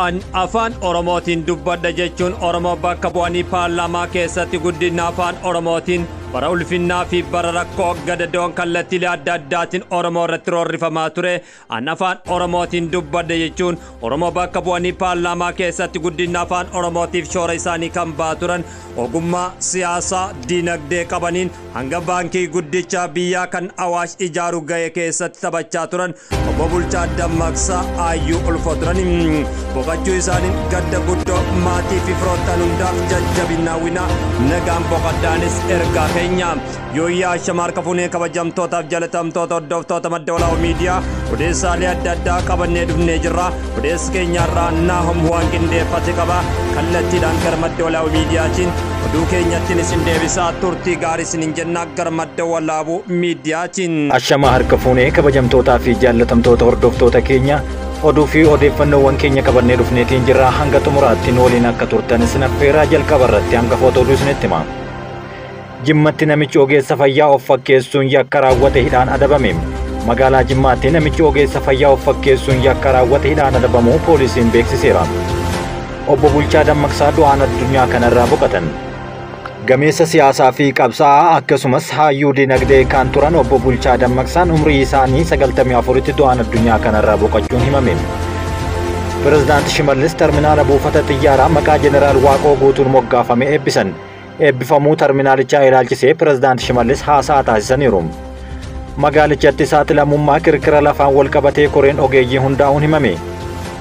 an afaan oromootiin dubbadha jechuun oromoo bakka bu'anii paarlaamaa keessatti guddina afaan oromootiin bara ulfinnaa fi bara rakkoo gadadoon kallattiilee adda addaatiin oromoo irratti roorrifamaa ture an afaan oromootiin dubbadha jechuun oromoo bakka bu'anii paarlaamaa keessatti guddina afaan oromootiif shoora isaanii kan baaturan ogummaa siyaasaa diinagdee qabaniin hanga baankii guddicha biyyaa kan Awaash ijaaru ga'ee keessatti taphachaa turan obbo Bulchaa Dammaqsaa Ayyuu ulfoo turan boqachuu isaanii gadda guddoo maatii fi firoottan hundaaf jajjabinaawina nagaan boqaddaanis ergaa keenya yooyyaa shamaar kafunee kabajamtootaaf jalatamtoota hordoftoota madda walaabaa miidiyaa odeessaalee adda addaa qabannee dhufnee jirra odeessi keenyarraa Naahom waan qindeeffate qaba kallattiidhaan gara madda walaabaa miidiyaatiin oduu keenyattiin isin deebisaa turtii gaarii isiniin jennaa gara madda walaabaa miidiyaatiin. Ashama harka fuunee kabajamtootaa fi jaalatamtoota hordoftoota keenya oduu fi odeeffannoowwan keenya qabannee dhufneetiin jirra hanga xumuraatti waliin akka turtan isin affeeraa jalqaba irratti hanga footoo oduu isinitti hima. Jimmatti namichi ogeessa fayyaa of fakkeessuun yakka raawwate hidhaan adabame. Magaalaa Jimmaatti namichi ogeessa fayyaa of fakkeessuun yakka raawwate hidhaan adabamuu poolisiin beeksiseera. Obbo Bulchaa Dammaqsaa du'aan addunyaa kanarraa boqotan. Gameessa siyaasaa fi qabsaa'aa akkasumas hayyuu dinagdee kan turan obbo Bulchaa Dammaqsaan umrii isaanii 94tti du'aan addunyaa kanarraa boqochuun himame. Pirezidaanti Shimallis terminaala buufata xiyyaaraa maqaa Jeneraal Waaqoo Guutuun moggaafame eebbisan. Eebbifamuu terminaalichaa ilaalchisee pirezidaanti Shimallis haasaa taasisaniiru. Magaalichatti saaxilamummaa kirkira lafaan wal qabatee koreen ogeeyyii hundaa'uun himame.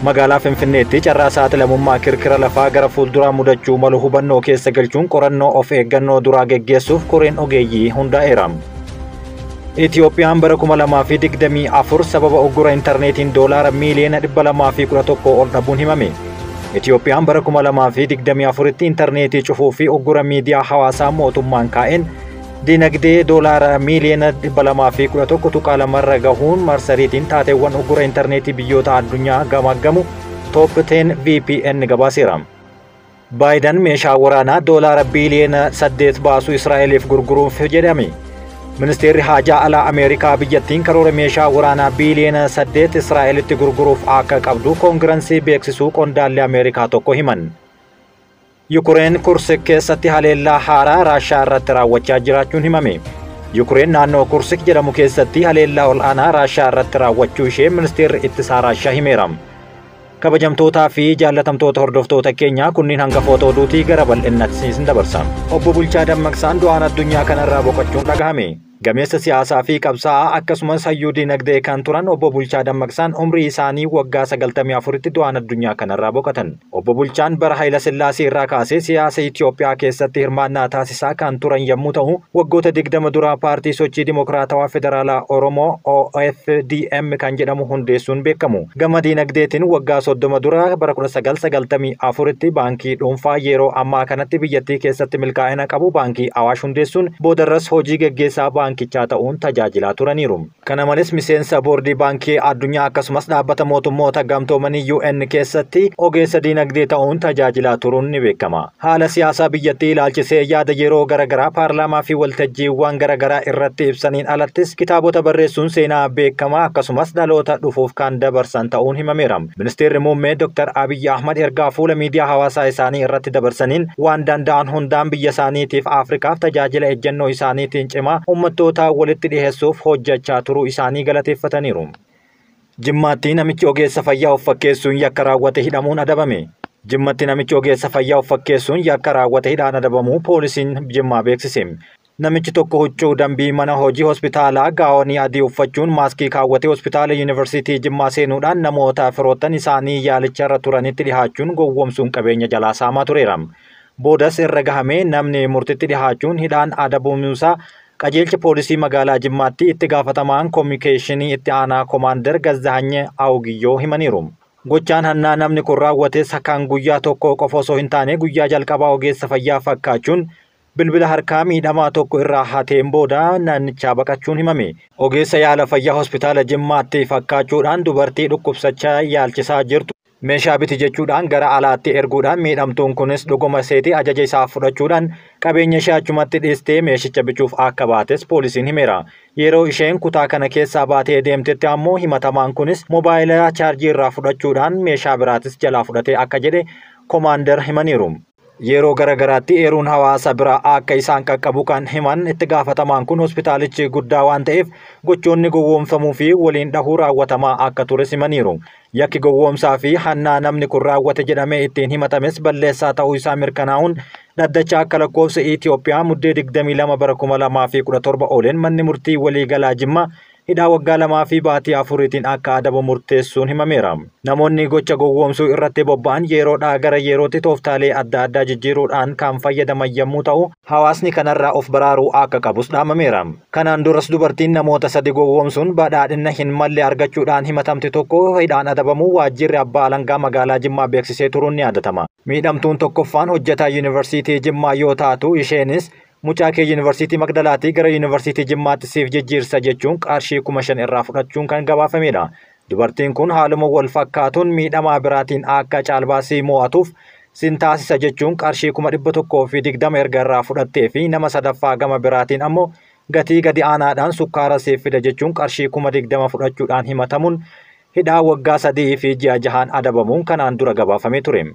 Magaalaa Finfinneetti carraa saaxilamummaa kirkira lafaa gara fuulduraa mudachuu malu hubannoo keessa galchuun qorannoo of eeggannoo duraa geggeessuuf koreen ogeeyyii hundaa'eera. Itiyoophiyaan bara 2024 sababa uggura intarneetiin doolaara miiliyoona 211 ol dhabuun himame. Itiyoophiyaan bara 2024tti intarneetii cufuu fi uggura miidiyaa hawaasaa mootummaan kaa'een dinagdee doolaara miiliyoona 211 tuqaa lamarra gahuun marsariitiin taateewwan uggura intarneetii biyyoota addunyaa gamaggamu Top 10 VPN gabaaseera. Baayiden meeshaa waraanaa doolaara biiliyoona 8 baasuu Israa'eliif gurguruuf jedhame. Ministeerri Haajaa Alaa Ameerikaa biyyattiin karoora meeshaa waraanaa biiliyoona 8 Israa'elitti gurguruuf akka qabdu koongirensii beeksisuu qondaalli Ameerikaa tokko himan. Yukureen Kursik keessatti haleellaa haaraa Raashaa irratti raawwachaa jiraachuun himame. Yukureen naannoo Kursik jedhamu keessatti haleellaa ol aanaa Raashaa irratti raawwachuu ishee ministeerri ittisaa Raashaa himeera. Kabajamtootaa fi jaalatamtoota hordoftoota keenyaa kunniin hanga footoo oduutii gara bal'inatti isin dabarsa. Obbo Bulchaa Dammaqsaan du'aan addunyaa kanarraa boqochuun dhagahame. Gameessa siyaasaa fi qabsaa'aa akkasumas hayyuu dinagdee kan turan obbo Bulchaa Dammaqsaan umrii isaanii waggaa 94tti du'aan addunyaa kanarraa boqotan. Obbo Bulchaan bara Hayila Sillaasee irraa kaasee siyaasa Itiyoophiyaa keessatti hirmaannaa taasisaa kan turan yommuu ta'u, waggoota 20 duraa paartii sochii dimokiraatawaa federaalaa Oromoo OFDM kan jedhamu hundeessuun beekamu. Gama dinagdeetiin waggaa 30 dura bara 1994tti baankii dhuunfaa yeroo ammaa kanatti biyyattii keessatti milkaa'ina qabu baankii Awaash hundeessuun boodarras hojii geggeessaa baankichaa ta'uun tajaajilaa turaniiru. Kana malees miseensa boordii baankii addunyaa akkasumas dhaabbata mootummoota gamtoomanii UN keessatti ogeessa dinagdee ta'uun tajaajilaa turuun ni beekama. Haala siyaasaa biyyattii ilaalchisee yaada yeroo garaagaraa paarlaamaa fi waltajjiiwwan garaagaraa irratti ibsaniin alattis kitaabota barreessuun seenaa beekamaa akkasumas dhaloota dhufuuf kan dabarsan ta'uun himameera. Ministeerri muummee Dr. Abiy Ahmad ergaa fuula miidiyaa hawaasaa isaanii irratti dabarsaniin waan danda'an hundaan biyya isaaniitiif Afrikaaf tajaajila ejjennoo isaaniitiin cimaa uummattoota walitti dhiheessuuf hojjechaa turuu isaanii galateeffataniiru. Jimmaatti namichi ogeessa fayyaa of fakkeessuun yakka raawwate hidhamuun adabame. Jimmatti namichi ogeessa fayyaa of fakkeessuun yakka raawwate hidhaan adabamuu poolisiin Jimmaa beeksise. Namichi tokko huccuu dambii mana hojii hospitaalaa gaawonii adii uffachuun maaskii kaawwatee hospitaala yuunivarsiitii Jimmaa seenuudhaan namoota firoottan isaanii yaalicha irra turanitti dhihaachuun gowwoomsuun qabeenya jalaa saamaa tureera. Boodas irra gahamee namni murtitti dhihaachuun hidhaan adabamuusaa qajeelcha poolisii magaalaa Jimmaatti itti gaafatamaan koominikeeshinii itti aanaa koomaandar Gazzaany Awugiyyoo himaniiru. Gochaan hannaa namni kun raawwates kan guyyaa tokko qofa osoo hin taane guyyaa jalqabaa ogeessa fayyaa fakkaachuun bilbila harkaa miidhamaa tokko irraa hateen booda naannichaa baqachuun himame. Ogeessa yaala fayyaa hospitaala Jimmaatti fakkaachuudhaan dubartii dhukkubsachaa yaalchisaa jirtu Meeshaa biti jechuudhaan gara alaatti erguudhaan miidhamtuun kunis dhuguma seetii ajaja isaa fudhachuudhaan qabeenya ishee achumatti dhiistee meeshicha bichuuf akka baates poolisiin himeera. Yeroo isheen kutaa kana keessaa baatee deemtetti ammoo himatamaan kunis moobaayilaa chaarjii irraa fudhachuudhaan meeshaa biraatis jalaa fudhatee akka jedhe Komaander himaniiru. Yeroo garagaraatti eeruun hawaasa biraa akka isaan qaqqabu kan himan itti gaafatamaan kun hospitaalichi guddaa waan ta'eef gochoonni gowwoomfamuu fi waliin dhahuu raawwatamaa akka ture himaniiru. Yakki gowwoomsaa fi hannaa namni kun raawwate jedhamee ittiin himatames balleessaa ta'uu isaa mirkanaa'uun dhaddacha akka lakkoofsa Itoophiyaa muddee 22 bara 2017 ooleen manni murtii waliigalaa Jimmaa hidhaa waggaa 2 fi baatii 4tiin akka adabu murteessuun himameera. Namoonni gocha gowwoomsuu irratti bobba'an yeroodhaa gara yerootti tooftaalee adda addaa jijjiiruudhaan kan fayyadaman yommuu ta'u, hawaasni kanarraa of baraaruu akka qabus dhaamameera. Kanaan duras dubartiin namoota 3 gowwoomsuun badhaadhina hin malle argachuudhaan himatamte tokko hidhaan adabamuu waajjirri abbaa alangaa magaalaa Jimmaa beeksisee turuun ni yaadatama. Miidhamtuun tokkoffaan hojjetaa Yuunivarsiitii Jimmaa yoo taatu isheenis mucaa kee Yuunivarsiitii Magdalaatii gara Yuunivarsiitii Jimmaatti siif jijjiirsa jechuun qarshii 5,000 irraa fudhachuun kan gabaafamedha. Dubartiin kun haaluma wal fakkaatuun miidhamaa biraatiin akka caalbaasii mo'atuuf sin taasisa jechuun qarshii 120 erga irraa fudhattee fi nama sadaffaa gama biraatiin ammoo gatii gadi aanaadhaan sukkaara siif fida jechuun qarshii 20,000 fudhachuudhaan himatamuun hidhaa waggaa 3 fi ji'a 6 adabamuun kanaan dura gabaafamee ture.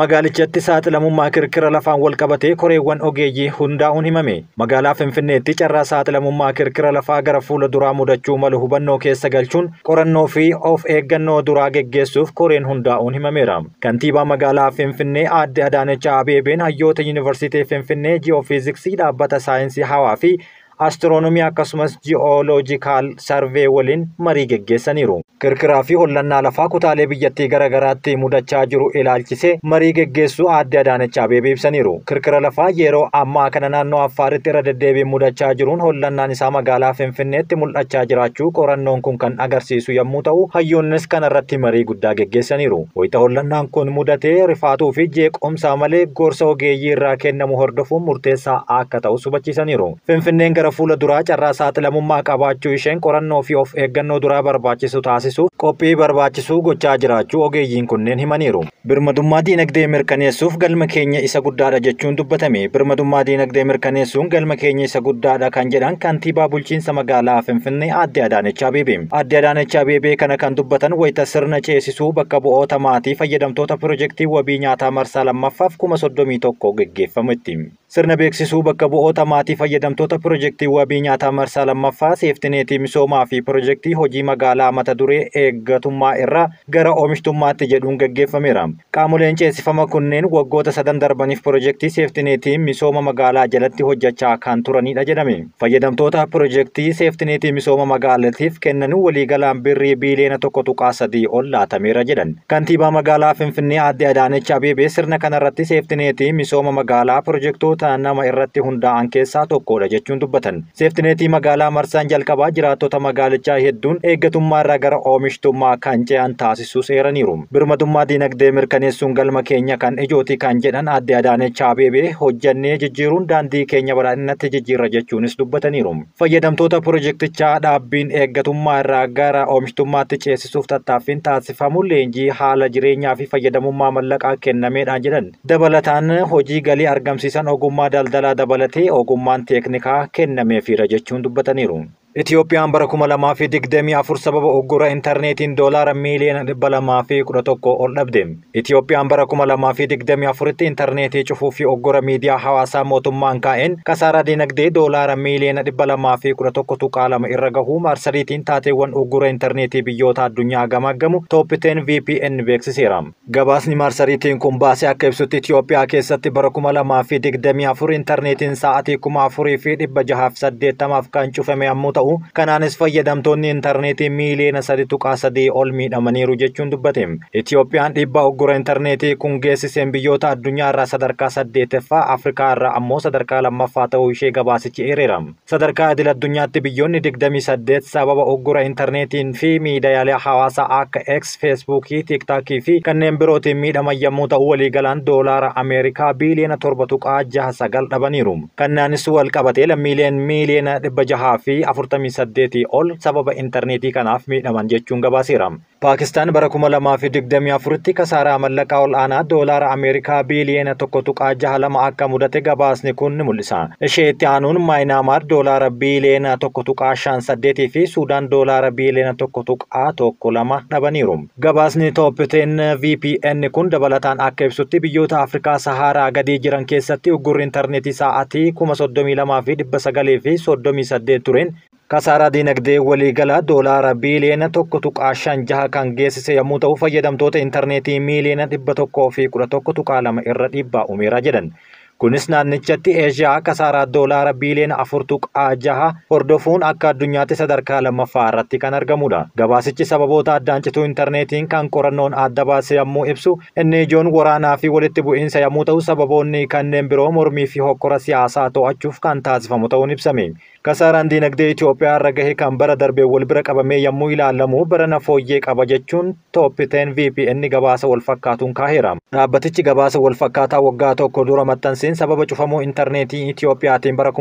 Magaalichatti saaxilamummaa kirkira lafaan wal qabatee koreewwan ogeeyyii hundaa'uun himame. Magaalaa Finfinneetti carraa saaxilamummaa kirkira lafaa gara fuula duraa mudachuu malu hubannoo keessa galchuun qorannoo fi of eeggannoo duraa geggeessuuf koreen hundaa'uun himameera. Kantiibaa magaalaa Finfinnee aadde Adaanech Abeebeen hayyoota Yuunivarsiitii Finfinnee Ji'oofiiziksii dhaabbata saayinsii hawaa fi astiroonomii akkasumas ji'ooloojikaal sarvee waliin marii geggeessaniiru. Kirkiraa fi hollannaa lafaa kutaalee biyyattii garagaraatti mudachaa jiru ilaalchisee marii geggeessuu aadde Adaanech Abeebee ibsaniiru. Kirkira lafaa yeroo ammaa kana naannoo Affaaritti irra deddeebiin mudachaa jiruun hollannaan isaa magaalaa Finfinneetti mul'achaa jiraachuu qorannoon kun kan agarsiisu yommuu ta'u, hayyoonnis kanarratti marii guddaa geggeessaniiru. Wayita hollannaan kun mudatee rifaatuu fi jeequmsaa malee gorsa ogeeyyii irraa kennamu hordofuun murteessaa akka ta'u hubachiisaniiru. Finfinneen gara fuula duraa carraa saaxilamummaa qabaachuu isheen qorannoo fi of eeggannoo duraa barbaachisu taasisuuf qophii barbaachisuu gochaa jiraachuu ogeeyyiin kunneen himaniiru. Birmadummaa diinagdee mirkaneessuuf galma keenya isa guddaadha jechuun dubbatame. Birmadummaa diinagdee mirkaneessuun galma keenya isa guddaadha kan jedhan kantiibaa bulchiinsa magaalaa Finfinnee aadde Adaanech Abeebee. Aadde Adaanech Abeebee kana kan dubbatan wayita sirna ceesisuu bakka bu'oota maatii fayyadamtoota pirojektii wabii nyaataa marsaa lammaffaaf 31 geggeeffametti. Sirna beeksisuu bakka bu'oota maatii fayyadamtoota pirojektii wabii nyaataa marsaa lammaffaa seeftineetii misoomaa fi pirojektii hojii magaalaa mata duree eeggatummaa irraa gara oomishtummaatti jedhuun geggeeffameera. Qaamoleen ceesifama kunneen waggoota 3 darbaniif pirojektii seeftineetii misooma magaalaa jalatti hojjechaa kan turanidha jedhame. Fayyadamtoota pirojektii seeftineetii misooma magaalaatiif kennan waliigalaan birrii biiliyoona 1.3 ol laatameera jedhan. Kantiibaa magaalaa Finfinnee aadde Adaanech Abeebee sirna kanarratti seeftineetii misooma magaalaa pirojektoota nama irratti hundaa'an keessaa tokkodha jechuun dubbatan. Seeftineetii magaalaa marsaan jalqabaa jiraattota magaalichaa hedduun eeggatummaa irraa gara oomishtummaa kan ce'an taasisuu seeraniiru. Birmadummaa diinagdee mirkaneessuun galma keenya kan ijooti kan jedhan aadde Adaanech Abeebee hojjannee jijjiiruun daandii keenya badhaadhinatti jijjiirra jechuunis dubbataniiru. Fayyadamtoota pirojektichaa dhaabbiin eeggatummaa irraa gara oomishtummaatti ceesisuuf tattaaffiin taasifamu leenjii haala jireenyaa fi fayyadamummaa mallaqaa kennameedhaan jedhan. Dabalataan hojii galii argamsiisan ogummaa daldalaa dabalatee ogummaan teeknikaa kennameefira jechuun dubbataniiru. Itiyoophiyaan bara 2024 sababa uggura intarneetiin doolaara miiliyoona 211 ol dhabde. Itiyoophiyaan bara 2024tti intarneetii cufuu fi uggura miidiyaa hawaasaa mootummaan kaa'een kasaaraa dinagdee doolaara miiliyoona 211 irra gahuu marsariitiin taateewwan uggura intarneetii biyyoota addunyaa gamaggamu Top 10 VPN beeksiseera. Gabaasni marsariitiin kun baasee akka ibsutti Itiyoophiyaa keessatti bara 2024 intarneetiin sa'aatii 4,680 kan cufame yommuu ta'u, kanaanis fayyadamtoonni intarneetii miiliyoona 3.3 ol miidhamaniiru jechuun dubbate. Itiyoophiyaan dhiibbaa uggura intarneetii kun geessiseen biyyoota addunyaa irraa sadarkaa 8ffaa, Afrikaa irraa ammoo sadarkaa 2ffaa ta'uu ishee gabaasichi eereera. Sadarkaa idil addunyaatti biyyoonni 28 sababa uggura intarneetiin fi miidiyaalee hawaasaa akka X, Feesbuukii, Tiiktaakii fi kanneen birootiin miidhaman yommuu ta'u waliigalaan doolaara Ameerikaa biiliyoona 7.69 dhabaniiru. Kannaanis wal qabatee lammiileen miiliyoona 600 fi 48 ol sababa intarneetii kanaaf miidhaman jechuun gabaaseera. Paakistaan bara 2024tti kasaaraa mallaqaa ol'aanaa doolaara Ameerikaa biiliyoona 1.62 akka mudate gabaasni kun ni mul'isa. Ishee itti aanuun Maayinaamaar doolaara biiliyoona 1.58 fi Suudaan doolaara biiliyoona 1.12 dhabaniiru. Gabaasni Top 10 VPN kun dabalataan akka ibsutti biyyoota Afrikaa Saharaa gadii jiran keessatti uggurri intarneetii sa'aatii 32,938 tureen kasaaraa dinagdee waliigalaa doolaara biiliyoona 1.56 kan geessise yommuu ta'u fayyadamtoota intarneetii miiliyoona 111.2 irra dhiibbaa uumeera jedhan. Kunis naannichatti Eeshiyaa kasaaraa doolaara biiliyoona 4.6 hordofuun akka addunyaatti sadarkaa lammaffaa irratti kan argamudha. Gabaasichi sababoota addaan cituu intarneetiin kan qorannoon adda baase yommuu ibsu inni ijoon waraanaa fi walitti bu'iinsa yommuu ta'u sababoonni kanneen biroo mormii fi hokkora siyaasaa to'achuuf kan taasifamu ta'uun ibsame. Kasaaraan dinagdee Itoophiyaa irra gahe kan bara darbee wal bira qabamee yommuu ilaalamu barana fooyyee qaba jechuun Top 10 VPN gabaasa wal fakkaatuun kaaheera. Dhaabbatichi gabaasa wal fakkaataa waggaa tokko dura maxxanseen sababa cufamuu intarneetii Itoophiyaatiin bara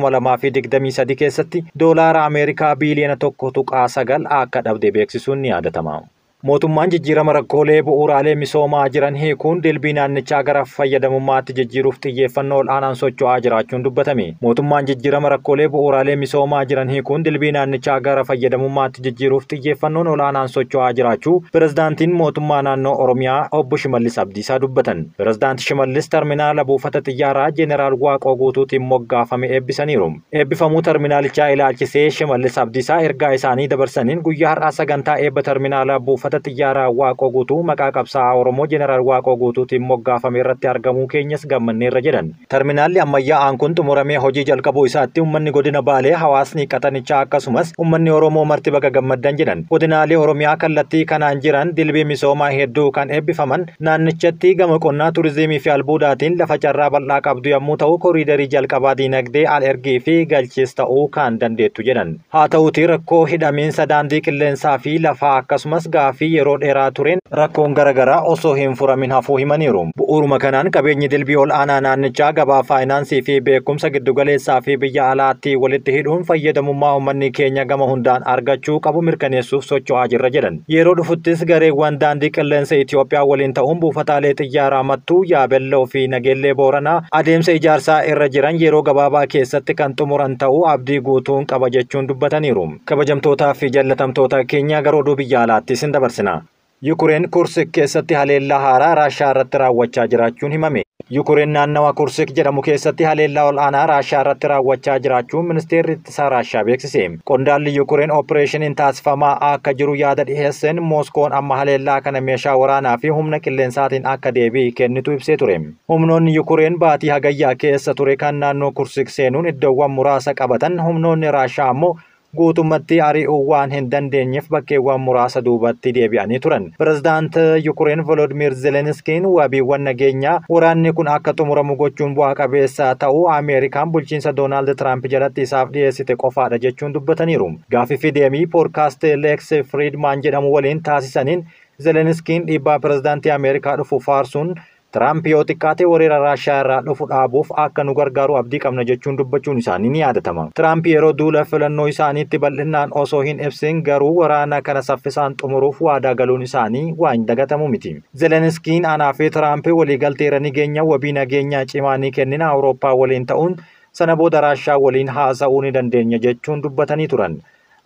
2023 keessatti doolaara Ameerikaa biiliyoona 1.9 akka dhabde beeksisuun ni yaadatama. Mootummaan jijjiirama rakkoolee bu'uuraalee misoomaa jiran hiikuun dilbii naannichaa gara fayyadamummaatti jijjiiruuf xiyyeeffannoo ol'aanaan socho'aa jiraachuun dubbatame. Mootummaan jijjiirama rakkoolee bu'uuraalee misoomaa jiran hiikuun dilbii naannichaa gara fayyadamummaatti jijjiiruuf xiyyeeffannoon ol'aanaan socho'aa jiraachuu pirezidaantiin mootummaa naannoo Oromiyaa obbo Shimallis Abdiisaa dubbatan. Pirezidaanti Shimallis terminaala buufata xiyyaaraa Jeneraal Waaqoo Guutuutiin moggaafame eebbisaniiru. Eebbifamuu terminaalichaa ilaalchisee Shimallis Abdiisaa ergaa isaanii dabarsaniin guyyaa har'aa sagantaa eebba terminaala buufata xiyyaaraa Waaqoo Guutuu maqaa qabsaa'aa Oromoo Jeneraal Waaqoo Guutuutiin moggaafame irratti argamuu keenyas gammanneerra jedhan. Terminaalli ammayyaa'aan kun xumuramee hojii jalqabuu isaatti uummanni godina Baalee, hawaasni Qaxanichaa akkasumas uummanni Oromoo marti baga gammaddan jedhan. Godinaalee Oromiyaa kallattii kanaan jiran dilbii misoomaa hedduu kan eebbifaman naannichatti gama qonnaa, turizimii fi albuudaatiin lafa carraa bal'aa qabdu yommuu ta'u koriidarii jalqabaa dinagdee al ergii fi galchees ta'uu kan dandeettu jedhan. Haa ta'uutii rakkoo hidhamiinsa daandii qilleensaa fi lafaa akkasumas gaafii yeroo dheeraa tureen rakkoon garaagaraa osoo hin furamin hafuu himaniiru. Bu'uuruma kanaan qabeenyi dilbii ol'aanaa naannichaa gabaa faayinaansii fi beekumsa giddugaleessaa fi biyya alaatti walitti hidhuun fayyadamummaa uummanni keenya gama hundaan argachuu qabu mirkaneessuuf socho'aa jirra jedhan. Yeroo dhufuttis gareewwan daandii qilleensa Itoophiyaa waliin ta'uun buufataalee xiyyaaraa Mattuu, Yaabelloo fi Nageellee Booranaa adeemsa ijaarsaa irra jiran yeroo gabaabaa keessatti kan xumuran ta'uu abdii guutuun qaba jechuun dubbataniiru. Kabajamtootaa fi jaalatamtoota keenya gara oduu biyya alaatti isin dabarsina. Yukureen Kursik keessatti haleellaa haaraa Raashiyaa irratti raawwachaa jiraachuun himame. Yukureen naannawa Kursik jedhamu keessatti haleellaa ol'aanaa Raashiyaa irratti raawwachaa jiraachuun ministeerri ittisaa Raashiyaa beeksise. Qondaalli Yukureen opereeshiniin taasifamaa akka jiru yaada dhiheesseen Mooskoon amma haleellaa kana meeshaa waraanaa fi humna qilleensaatiin akka deebii kennitu ibsee ture. Humnoonni Yukureen baatii hagayyaa keessa ture kan naannoo Kursik seenuun iddoowwan muraasa qabatan, humnoonni Raashiyaa ammoo guutummaatti ari'uu waan hin dandeenyeef bakkeewwan muraasa duubatti deebi'anii turan. Pirezidaant Yukureen Volodimir Zelenskiin wabiiwwan nageenyaa waraanni kun akka xumuramu gochuun bu'aa qabeessa ta'uu Ameerikaan bulchiinsa Doonaald Tiraamp jalatti isaaf dhiyeessite qofaadha jechuun dubbataniiru. Gaaffii fi deebii poodkaast Lex Friedman jedhamu waliin taasisaniin Zelenskiin dhiibbaa pirezidaantii Ameerikaa dhufu faarsuun Tiraamp yoo xiqqaate weerara Raashiyaa irraa dhufu dhaabuuf akka nu gargaaru abdii qabna jechuun dubbachuun isaanii ni yaadatama. Tiraamp yeroo duula filannoo isaaniitti bal'inaan osoo hin ibsin garuu waraana kana saffisaan xumuruuf waadaa galuun isaanii waan dagatamu miti. Zelenskiin anaa fi Tiraamp waliigalteera nageenya wabii nageenyaa cimaa ni kennina Awurooppaa waliin ta'uun sana booda Raashiyaa waliin haasa'uu ni dandeenya jechuun dubbatanii turan.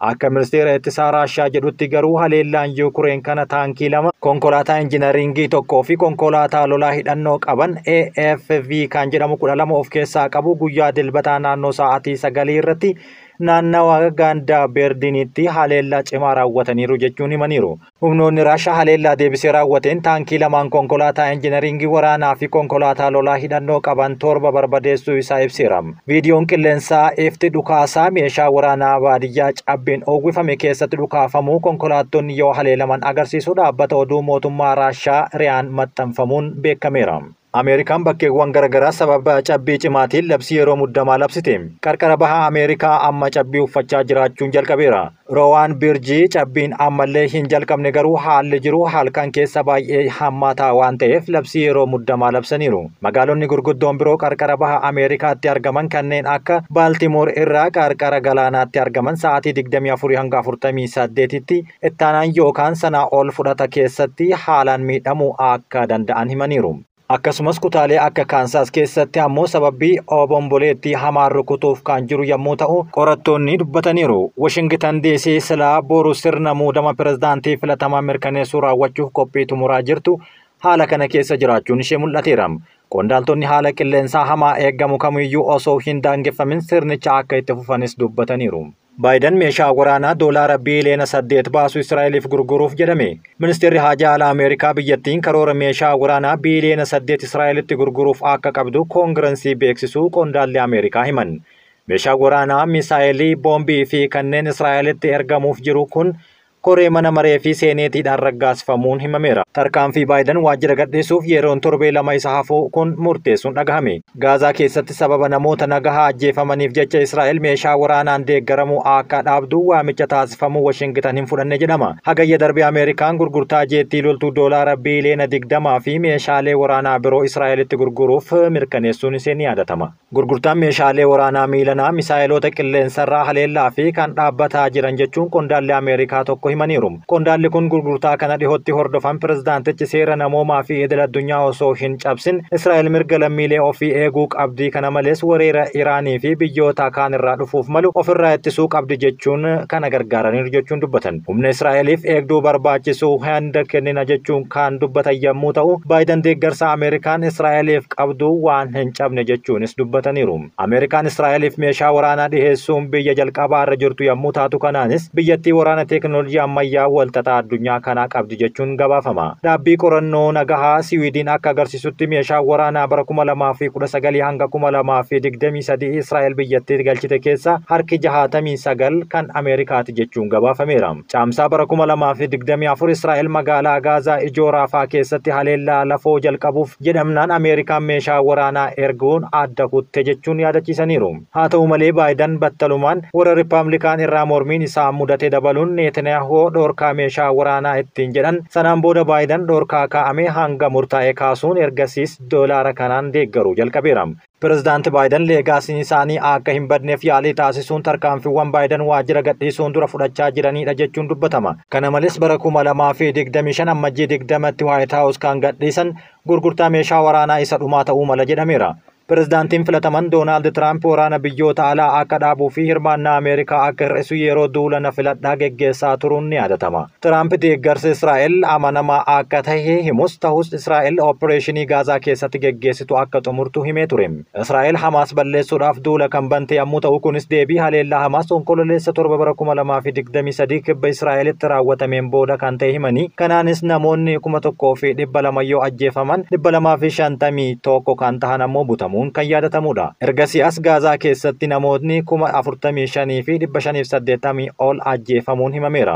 Akka ministeera ittisaa Raashiyaa jedhutti garuu haleellaan Yukureen kana taankii 2, konkolaataa injiinaringii 1 fi konkolaataa lolaa hidhannoo qaban AFV kan jedhamu 12 of keessaa qabu guyyaa dilbataa naannoo sa'aatii 9 irratti naannawa Gaandaa Beerdinitti haleellaa cimaa raawwataniiru jechuun himaniiru. Humnoonni Raashiyaa haleellaa deebisee raawwateen taankii 2 konkolaataa injiinaringii waraanaa fi konkolaataa lolaa hidhannoo qaban 7 barbadeessuu isaa ibseera. Viidiyoon qilleensaa ifti dhukaasaa meeshaa waraanaa baadiyyaa cabbiin uwwifame keessatti dhukaafamuu konkolaattonni yoo haleelaman agarsiisu dhaabbata oduu mootummaa Raashiyaa Riyaan maxxanfamuun beekameera. Ameerikaan bakkeewwan garaagaraa sababa cabbii cimaatiin labsii yeroo muddamaa labsite. Qarqara bahaa Ameerikaa amma cabbii uffachaa jiraachuun jalqabeera. Roowaan Birjii cabbiin ammallee hin jalqabne garuu haalli jiru halkan keessa baay'ee hammaataa waan ta'eef labsii yeroo muddamaa labsaniiru. Magaalonni gurguddoon biroo qarqara bahaa Ameerikaatti argaman kanneen akka Baaltimoor irraa qarqara galaanaatti argaman sa'aatii 24 hanga 48tti ittaanaan yookaan sanaa ol fudhata keessatti haalaan miidhamuu akka danda'an himaniiru. Akkasumas kutaalee akka Kaansaas keessatti ammoo sababbii obomboleettii hamaan rukutuuf kan jiru yommuu ta'u qorattoonni dubbataniiru. Washington DC silaa boru sirna muudama pirezidaantii filatamaa mirkaneessuu raawwachuuf qophii xumuraa jirtu haala kana keessa jiraachuun ishee mul'ateera. Qondaaltonni haala qilleensaa hamaa eeggamu kamiyyuu osoo hin daangeffamin sirnicha akka itti fufanis dubbataniiru. Baayiden meeshaa waraanaa doolaara biiliyoona 8 baasuu Israa'eliif gurguruuf jedhame. Ministeerri haajaa alaa Ameerikaa biyyattiin karoora meeshaa waraanaa biiliyoona 8 Israa'elitti gurguruuf akka qabdu koongirensii beeksisuu qondaalli Ameerikaa himan. Meeshaa waraanaa misaayilii, boombii fi kanneen Israa'elitti ergamuuf jiru kun koree mana maree fi seeneetiidhaan raggaasifamuun himameera. Tarkaanfii Baayiden waajjira gadhiisuuf yeroon torbee lama isa hafuu kun murteessuun dhagahame. Gaazaa keessatti sababa namoota nagahaa ajjeefamaniif jecha Israa'el meeshaa waraanaan deeggaramuu akka dhaabdu waamicha taasifamuu Washington hin fudhanne jedhama. Hagayya darbee Ameerikaan gurgurtaa jeettii loltuu doolaara biiliyoona 20 fi meeshaalee waraanaa biroo Israa'elitti gurguruuf mirkaneessuun ishee ni yaadatama. Gurgurtaan meeshaalee waraanaa miilanaa misaayiloota qilleensarraa haleellaa fi kan dhaabbataa jiran jechuun qondaalli Ameerikaa tokko himaniiru. Qondaalli kun gurgurtaa kana dhihootti hordofan pirezidaantichi seera namoomaa fi idil addunyaa osoo hin cabsin Israa'el mirga lammiilee ofii eeguu qabdi. Kana malees weerara Iraanii fi biyyoota kaan irraa dhufuuf malu ofirraa ittisuu qabdi jechuun kana gargaaraniiru jechuun dubbatan. Humna Israa'eliif eegduu barbaachisu hunda kennina jechuun kan dubbatan yommuu ta'u Baayiden deeggarsa Ameerikaan Israa'eliif qabdu waan hin cabne jechuunis dubbataniiru. Ameerikaan Israa'eliif meeshaa waraanaa dhiheessuun biyya jalqabaa irra jirtu yommuu taatu kanaanis biyyattii waraana teekinooloojii ammayyaa walxaxaa addunyaa kanaa qabdi jechuun gabaafama. Dhaabbii qorannoo nagahaa Siwiidin akka agarsiisutti meeshaa waraanaa bara 2019 hanga 2023 Israa'el biyyattii galchite keessa harki 69 kan Ameerikaati jechuun gabaafameera. Caamsaa bara 2024 Israa'el magaalaa Gaazaa ijoo Raafaa keessatti haleellaa lafoo jalqabuuf jedhamnaan Ameerikaan meeshaa waraanaa erguun adda kutte jechuun yaadachiisaniiru. Haa ta'u malee Baayiden battalumaan warra Rippaabilikaan irraa mormiin isaa mudate dabaluun Netanyaahuu dhorkaa meeshaa waraanaa ittiin jedhan sanaan booda Baayiden dhorkaa kaa'ame hanga murtaa'e kaasuun ergasiis doolaara kanaan deeggaruu jalqabeera. Pirezidaanti Baayiden leegaasiin isaanii akka hin badneef yaalii taasisuun tarkaanfiiwwan Baayiden waajjira gadhiisuun dura fudhachaa jiranidha jechuun dubbatama. Kana malees bara 2025 ammajjii 20tti White House kan gadhiisan gurgurtaa meeshaa waraanaa isa dhumaa ta'uu mala jedhameera. Pirezidaantiin filataman Doonaald Tiraamp waraana biyyoota alaa akka dhaabuu fi hirmaannaa Ameerikaa akka hir'isu yeroo duula filannoo geggeessaa turuun ni yaadatama. Tiraamp deeggarsa Israa'el amanamaa akka ta'e himus ta'us Israa'el oopereeshinii Gaazaa keessatti geggeessitu akka xumurtu himee ture. Israa'el Hamaas balleessuudhaaf duula kan bante yommuu ta'u kunis deebii haleellaa Hamaas onkololeessa 7 bara 2023 kibba Israa'elitti raawwatameen booda kan ta'e himanii kanaanis namoonni 1,200 yoo ajjeefaman 251 kan tahan ammoo butamu. Kan yaadatamudha. Ergasii as Gaazaa keessatti namootni 45,580 ol ajjeefamuun himameera.